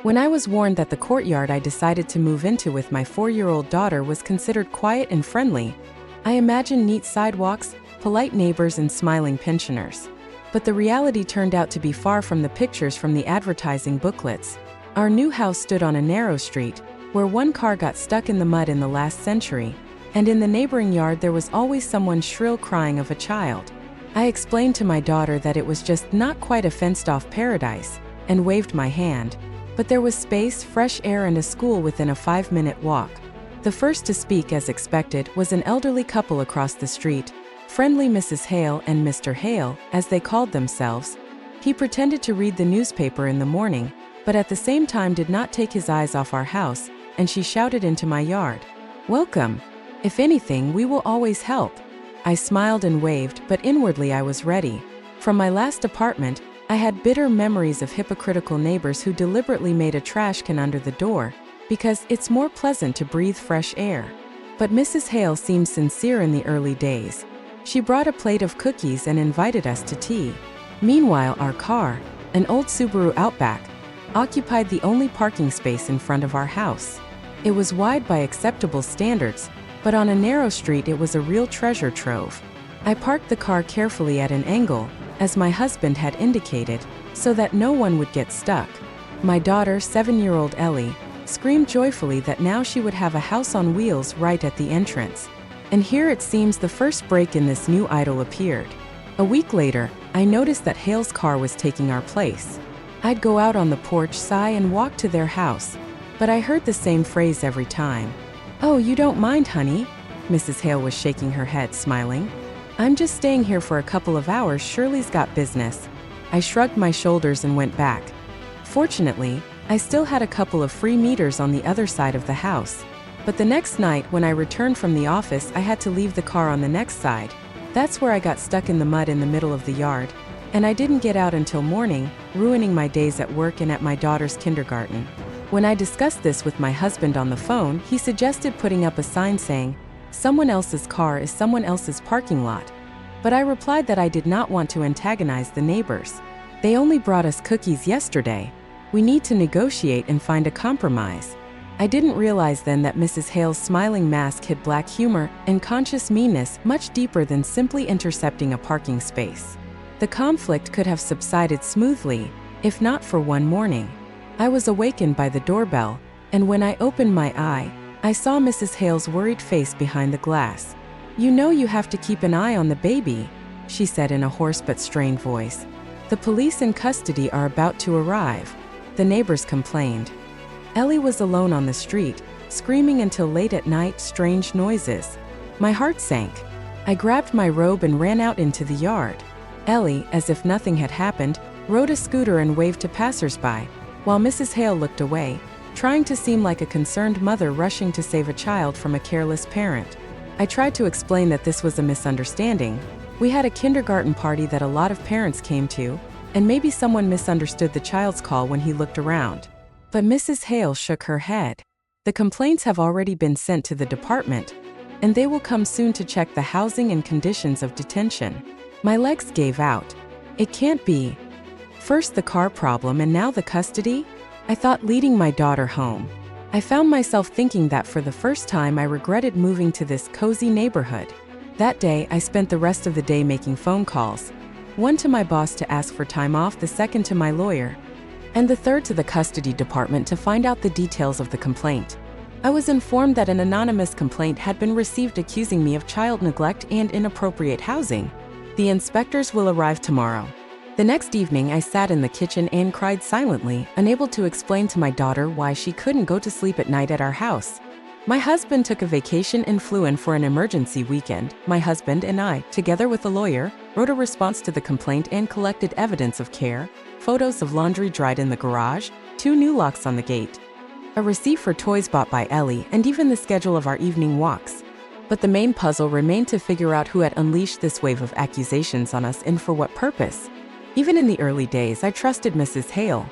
When I was warned that the courtyard I decided to move into with my 4-year-old daughter was considered quiet and friendly, I imagined neat sidewalks, polite neighbors, and smiling pensioners. But the reality turned out to be far from the pictures from the advertising booklets. Our new house stood on a narrow street, where one car got stuck in the mud in the last century, and in the neighboring yard there was always someone's shrill crying of a child. I explained to my daughter that it was just not quite a fenced-off paradise, and waved my hand. But there was space, fresh air, and a school within a 5-minute walk. The first to speak, as expected, was an elderly couple across the street, friendly Mrs. Hale and Mr. Hale, as they called themselves. He pretended to read the newspaper in the morning, but at the same time did not take his eyes off our house, and she shouted into my yard, "Welcome! If anything, we will always help." I smiled and waved, but inwardly I was ready. From my last apartment, I had bitter memories of hypocritical neighbors who deliberately made a trash can under the door, because it's more pleasant to breathe fresh air. But Mrs. Hale seemed sincere in the early days. She brought a plate of cookies and invited us to tea. Meanwhile, our car, an old Subaru Outback, occupied the only parking space in front of our house. It was wide by acceptable standards, but on a narrow street it was a real treasure trove. I parked the car carefully at an angle, as my husband had indicated, so that no one would get stuck. My daughter, 7-year-old Ellie, screamed joyfully that now she would have a house on wheels right at the entrance. And here it seems the first break in this new idyll appeared. A week later, I noticed that Hale's car was taking our place. I'd go out on the porch, sigh, and walk to their house, but I heard the same phrase every time. "Oh, you don't mind, honey?" Mrs. Hale was shaking her head, smiling. "I'm just staying here for a couple of hours, Shirley's got business." I shrugged my shoulders and went back. Fortunately, I still had a couple of free meters on the other side of the house. But the next night, when I returned from the office, I had to leave the car on the next side. That's where I got stuck in the mud in the middle of the yard, and I didn't get out until morning, ruining my days at work and at my daughter's kindergarten. When I discussed this with my husband on the phone, he suggested putting up a sign saying, "Someone else's car is someone else's parking lot." But I replied that I did not want to antagonize the neighbors. They only brought us cookies yesterday. We need to negotiate and find a compromise. I didn't realize then that Mrs. Hale's smiling mask hid black humor and conscious meanness much deeper than simply intercepting a parking space. The conflict could have subsided smoothly, if not for one morning. I was awakened by the doorbell, and when I opened my eye, I saw Mrs. Hale's worried face behind the glass. "You know you have to keep an eye on the baby," she said in a hoarse but strained voice. "The police in custody are about to arrive," the neighbors complained. Ellie was alone on the street, screaming until late at night, strange noises. My heart sank. I grabbed my robe and ran out into the yard. Ellie, as if nothing had happened, rode a scooter and waved to passersby, while Mrs. Hale looked away, trying to seem like a concerned mother rushing to save a child from a careless parent. I tried to explain that this was a misunderstanding. We had a kindergarten party that a lot of parents came to, and maybe someone misunderstood the child's call when he looked around. But Mrs. Hale shook her head. "The complaints have already been sent to the department, and they will come soon to check the housing and conditions of detention." My legs gave out. It can't be. First the car problem and now the custody? I thought leading my daughter home. I found myself thinking that for the first time I regretted moving to this cozy neighborhood. That day, I spent the rest of the day making phone calls. One to my boss to ask for time off, the second to my lawyer, and the third to the custody department to find out the details of the complaint. I was informed that an anonymous complaint had been received accusing me of child neglect and inappropriate housing. The inspectors will arrive tomorrow. The next evening, I sat in the kitchen and cried silently, unable to explain to my daughter why she couldn't go to sleep at night at our house. My husband took a vacation and flew in for an emergency weekend. My husband and I, together with a lawyer, wrote a response to the complaint and collected evidence of care, photos of laundry dried in the garage, 2 new locks on the gate, a receipt for toys bought by Ellie, and even the schedule of our evening walks. But the main puzzle remained to figure out who had unleashed this wave of accusations on us and for what purpose. Even in the early days, I trusted Mrs. Hale.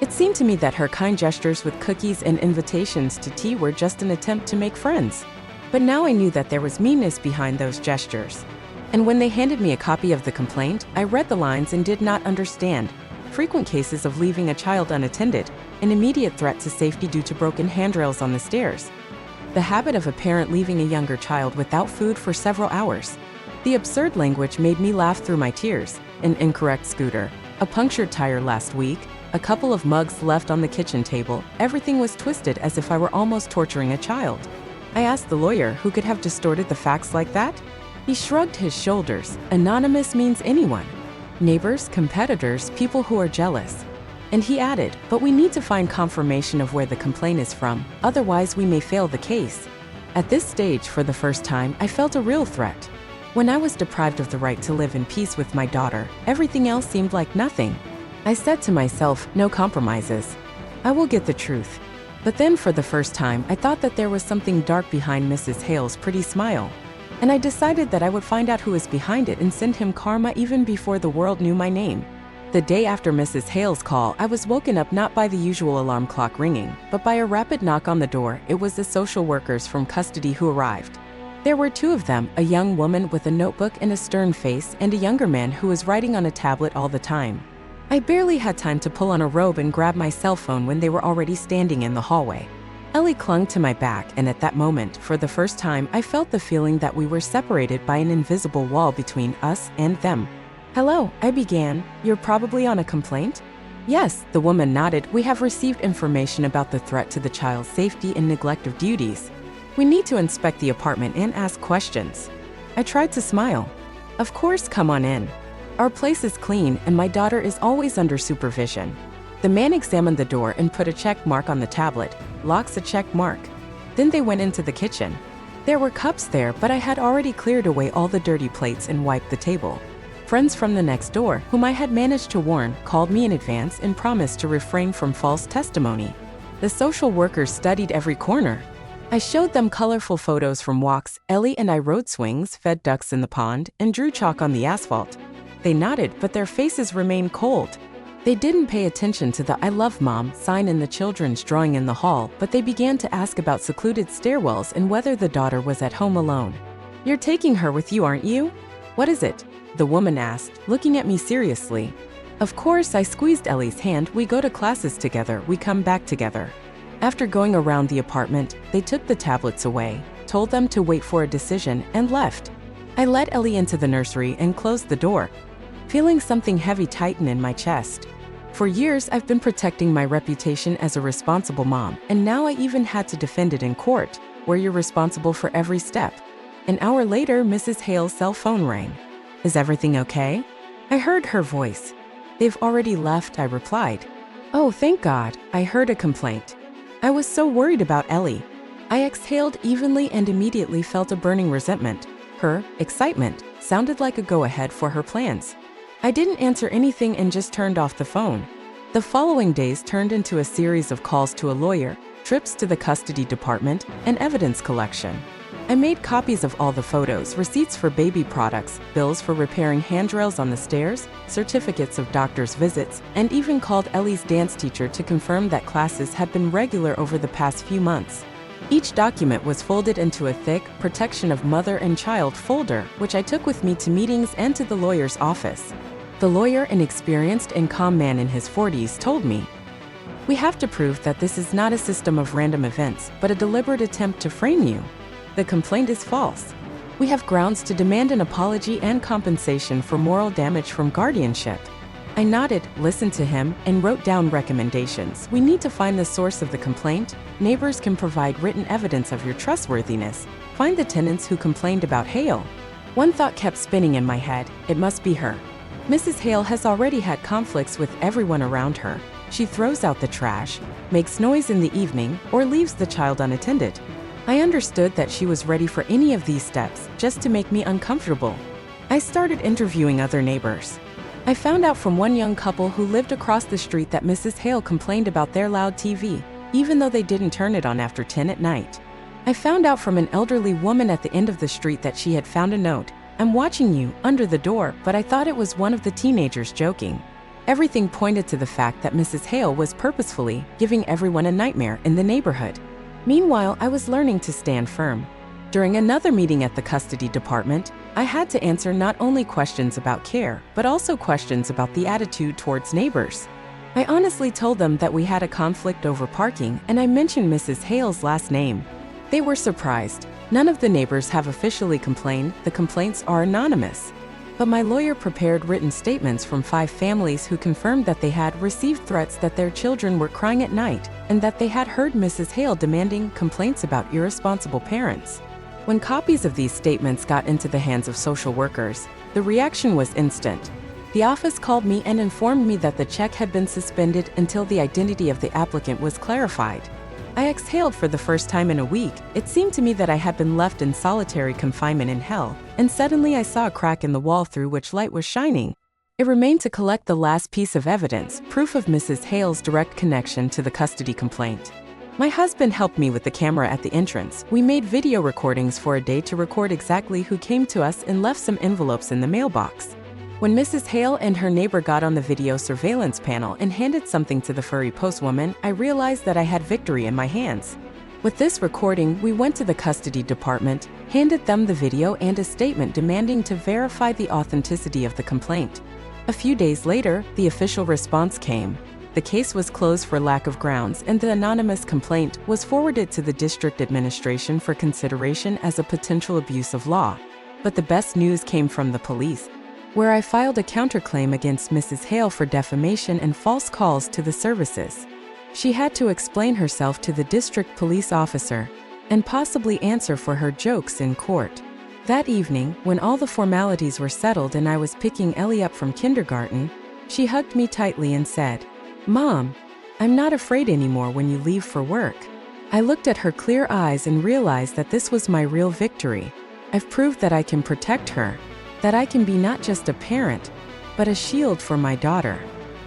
It seemed to me that her kind gestures with cookies and invitations to tea were just an attempt to make friends. But now I knew that there was meanness behind those gestures. And when they handed me a copy of the complaint, I read the lines and did not understand. Frequent cases of leaving a child unattended, an immediate threat to safety due to broken handrails on the stairs. The habit of a parent leaving a younger child without food for several hours. The absurd language made me laugh through my tears. An incorrect scooter, a punctured tire last week, a couple of mugs left on the kitchen table. Everything was twisted as if I were almost torturing a child. I asked the lawyer who could have distorted the facts like that. He shrugged his shoulders. Anonymous means anyone. Neighbors, competitors, people who are jealous. And he added, but we need to find confirmation of where the complaint is from, otherwise we may fail the case. At this stage, for the first time, I felt a real threat. When I was deprived of the right to live in peace with my daughter, everything else seemed like nothing. I said to myself, no compromises. I will get the truth. But then for the first time, I thought that there was something dark behind Mrs. Hale's pretty smile. And I decided that I would find out who was behind it and send him karma even before the world knew my name. The day after Mrs. Hale's call, I was woken up not by the usual alarm clock ringing, but by a rapid knock on the door. It was the social workers from custody who arrived. There were two of them, a young woman with a notebook and a stern face, and a younger man who was writing on a tablet all the time. I barely had time to pull on a robe and grab my cell phone when they were already standing in the hallway. Ellie clung to my back, and at that moment, for the first time, I felt the feeling that we were separated by an invisible wall between us and them. Hello, I began. You're probably on a complaint? Yes, the woman nodded. We have received information about the threat to the child's safety and neglect of duties. We need to inspect the apartment and ask questions. I tried to smile. Of course, come on in. Our place is clean and my daughter is always under supervision. The man examined the door and put a check mark on the tablet. Locks a check mark. Then they went into the kitchen. There were cups there, but I had already cleared away all the dirty plates and wiped the table. Friends from the next door, whom I had managed to warn, called me in advance and promised to refrain from false testimony. The social workers studied every corner. I showed them colorful photos from walks. Ellie and I rode swings, fed ducks in the pond, and drew chalk on the asphalt. They nodded, but their faces remained cold. They didn't pay attention to the I love mom sign in the children's drawing in the hall, but they began to ask about secluded stairwells and whether the daughter was at home alone. You're taking her with you, aren't you? What is it? The woman asked, looking at me seriously. Of course, I squeezed Ellie's hand. We go to classes together, we come back together. After going around the apartment, they took the tablets away, told them to wait for a decision, and left. I led Ellie into the nursery and closed the door, feeling something heavy tighten in my chest. For years, I've been protecting my reputation as a responsible mom, and now I even had to defend it in court, where you're responsible for every step. An hour later, Mrs. Hale's cell phone rang. Is everything okay? I heard her voice. They've already left, I replied. Oh, thank God, I heard a complaint. I was so worried about Ellie. I exhaled evenly and immediately felt a burning resentment. Her excitement sounded like a go-ahead for her plans. I didn't answer anything and just turned off the phone. The following days turned into a series of calls to a lawyer, trips to the custody department, and evidence collection. I made copies of all the photos, receipts for baby products, bills for repairing handrails on the stairs, certificates of doctor's visits, and even called Ellie's dance teacher to confirm that classes had been regular over the past few months. Each document was folded into a thick, protection of mother and child folder, which I took with me to meetings and to the lawyer's office. The lawyer, an experienced and calm man in his 40s, told me, "We have to prove that this is not a system of random events, but a deliberate attempt to frame you. The complaint is false. We have grounds to demand an apology and compensation for moral damage from guardianship." I nodded, listened to him, and wrote down recommendations. We need to find the source of the complaint. Neighbors can provide written evidence of your trustworthiness. Find the tenants who complained about Hale. One thought kept spinning in my head. It must be her. Mrs. Hale has already had conflicts with everyone around her. She throws out the trash, makes noise in the evening, or leaves the child unattended. I understood that she was ready for any of these steps, just to make me uncomfortable. I started interviewing other neighbors. I found out from one young couple who lived across the street that Mrs. Hale complained about their loud TV, even though they didn't turn it on after 10 at night. I found out from an elderly woman at the end of the street that she had found a note, "I'm watching you," under the door, but I thought it was one of the teenagers joking. Everything pointed to the fact that Mrs. Hale was purposefully giving everyone a nightmare in the neighborhood. Meanwhile, I was learning to stand firm. During another meeting at the custody department, I had to answer not only questions about care, but also questions about the attitude towards neighbors. I honestly told them that we had a conflict over parking, and I mentioned Mrs. Hale's last name. They were surprised. None of the neighbors have officially complained, the complaints are anonymous. But my lawyer prepared written statements from 5 families who confirmed that they had received threats that their children were crying at night, and that they had heard Mrs. Hale demanding complaints about irresponsible parents. When copies of these statements got into the hands of social workers, the reaction was instant. The office called me and informed me that the check had been suspended until the identity of the applicant was clarified. I exhaled for the first time in a week. It seemed to me that I had been left in solitary confinement in hell, and suddenly I saw a crack in the wall through which light was shining. It remained to collect the last piece of evidence, proof of Mrs. Hale's direct connection to the custody complaint. My husband helped me with the camera at the entrance. We made video recordings for a day to record exactly who came to us and left some envelopes in the mailbox. When Mrs. Hale and her neighbor got on the video surveillance panel and handed something to the furry postwoman, I realized that I had victory in my hands. With this recording, we went to the custody department, handed them the video and a statement demanding to verify the authenticity of the complaint. A few days later, the official response came. The case was closed for lack of grounds, and the anonymous complaint was forwarded to the district administration for consideration as a potential abuse of law. But the best news came from the police, where I filed a counterclaim against Mrs. Hale for defamation and false calls to the services. She had to explain herself to the district police officer and possibly answer for her jokes in court. That evening, when all the formalities were settled and I was picking Ellie up from kindergarten, she hugged me tightly and said, "Mom, I'm not afraid anymore when you leave for work." I looked at her clear eyes and realized that this was my real victory. I've proved that I can protect her, that I can be not just a parent, but a shield for my daughter.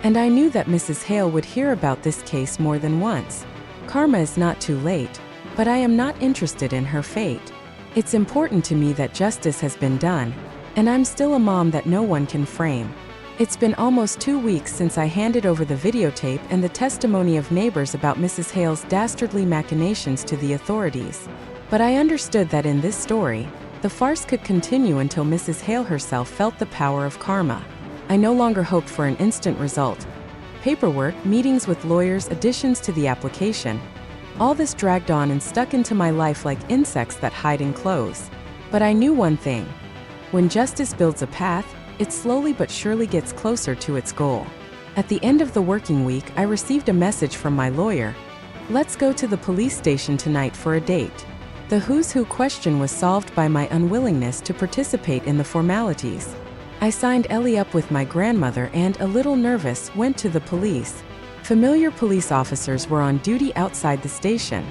And I knew that Mrs. Hale would hear about this case more than once. Karma is not too late, but I am not interested in her fate. It's important to me that justice has been done, and I'm still a mom that no one can frame. It's been almost 2 weeks since I handed over the videotape and the testimony of neighbors about Mrs. Hale's dastardly machinations to the authorities. But I understood that in this story, the farce could continue until Mrs. Hale herself felt the power of karma. I no longer hoped for an instant result. Paperwork, meetings with lawyers, additions to the application. All this dragged on and stuck into my life like insects that hide in clothes. But I knew one thing. When justice builds a path, it slowly but surely gets closer to its goal. At the end of the working week, I received a message from my lawyer. "Let's go to the police station tonight for a date." The who's who question was solved by my unwillingness to participate in the formalities. I signed Ellie up with my grandmother and, a little nervous, went to the police. Familiar police officers were on duty outside the station.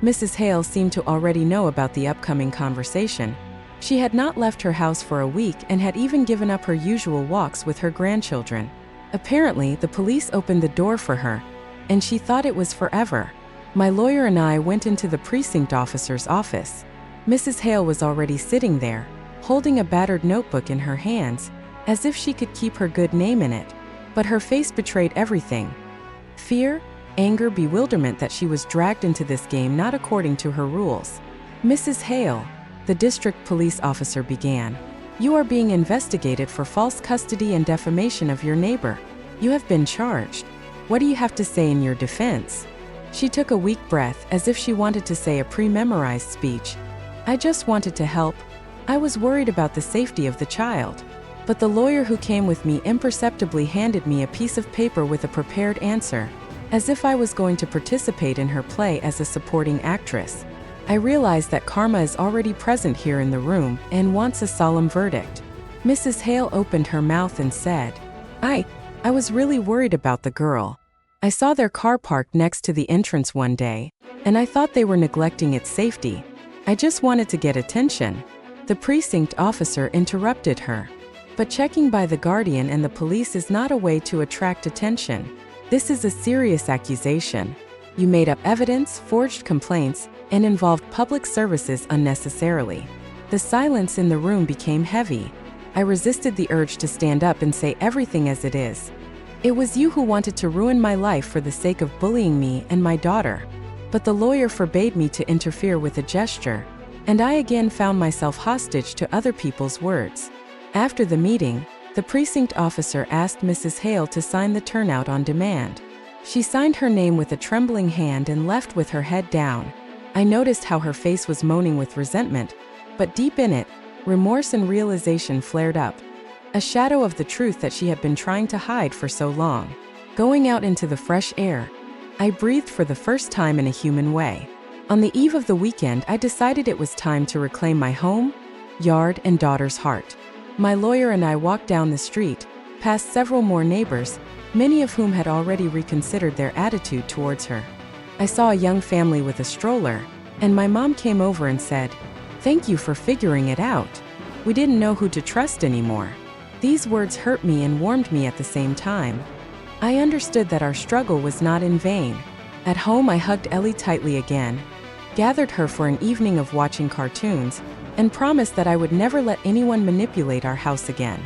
Mrs. Hale seemed to already know about the upcoming conversation. She had not left her house for a week and had even given up her usual walks with her grandchildren. Apparently, the police opened the door for her, and she thought it was forever. My lawyer and I went into the precinct officer's office. Mrs. Hale was already sitting there, holding a battered notebook in her hands, as if she could keep her good name in it. But her face betrayed everything. Fear, anger, bewilderment that she was dragged into this game not according to her rules. "Mrs. Hale," the district police officer began, "you are being investigated for false custody and defamation of your neighbor. You have been charged. What do you have to say in your defense?" She took a weak breath, as if she wanted to say a pre-memorized speech. "I just wanted to help. I was worried about the safety of the child." But the lawyer who came with me imperceptibly handed me a piece of paper with a prepared answer, as if I was going to participate in her play as a supporting actress. I realized that karma is already present here in the room and wants a solemn verdict. Mrs. Hale opened her mouth and said, I was really worried about the girl. I saw their car parked next to the entrance one day, and I thought they were neglecting its safety. I just wanted to get attention." The precinct officer interrupted her. "But checking by the guardian and the police is not a way to attract attention. This is a serious accusation. You made up evidence, forged complaints, and involved public services unnecessarily." The silence in the room became heavy. I resisted the urge to stand up and say everything as it is. "It was you who wanted to ruin my life for the sake of bullying me and my daughter." But the lawyer forbade me to interfere with a gesture, and I again found myself hostage to other people's words. After the meeting, the precinct officer asked Mrs. Hale to sign the turnout on demand. She signed her name with a trembling hand and left with her head down. I noticed how her face was moaning with resentment, but deep in it, remorse and realization flared up. A shadow of the truth that she had been trying to hide for so long. Going out into the fresh air, I breathed for the first time in a human way. On the eve of the weekend, I decided it was time to reclaim my home, yard, and daughter's heart. My lawyer and I walked down the street, past several more neighbors, many of whom had already reconsidered their attitude towards her. I saw a young family with a stroller, and my mom came over and said, "Thank you for figuring it out. We didn't know who to trust anymore." These words hurt me and warmed me at the same time. I understood that our struggle was not in vain. At home, I hugged Ellie tightly again, gathered her for an evening of watching cartoons, and promised that I would never let anyone manipulate our house again.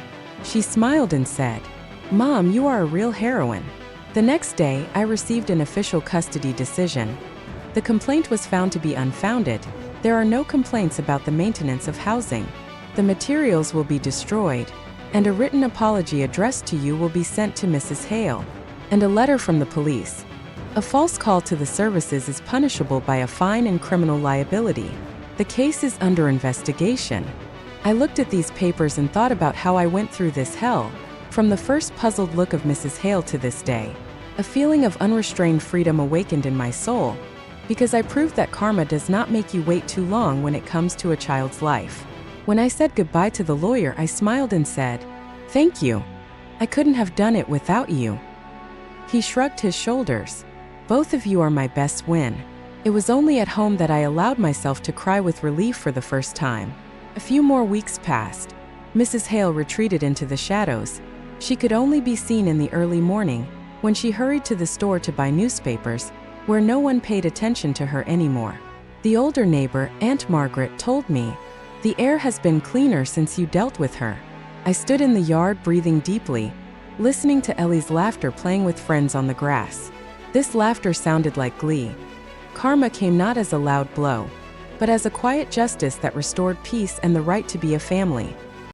She smiled and said, "Mom, you are a real heroine." The next day, I received an official custody decision. The complaint was found to be unfounded. There are no complaints about the maintenance of housing. The materials will be destroyed, and a written apology addressed to you will be sent to Mrs. Hale, and a letter from the police. A false call to the services is punishable by a fine and criminal liability. The case is under investigation. I looked at these papers and thought about how I went through this hell, from the first puzzled look of Mrs. Hale to this day. A feeling of unrestrained freedom awakened in my soul, because I proved that karma does not make you wait too long when it comes to a child's life. When I said goodbye to the lawyer, I smiled and said, "Thank you. I couldn't have done it without you." He shrugged his shoulders. "Both of you are my best win." It was only at home that I allowed myself to cry with relief for the first time. A few more weeks passed. Mrs. Hale retreated into the shadows. She could only be seen in the early morning, when she hurried to the store to buy newspapers, where no one paid attention to her anymore. The older neighbor, Aunt Margaret, told me, "The air has been cleaner since you dealt with her." I stood in the yard breathing deeply, listening to Ellie's laughter playing with friends on the grass. This laughter sounded like glee. Karma came not as a loud blow, but as a quiet justice that restored peace and the right to be a family.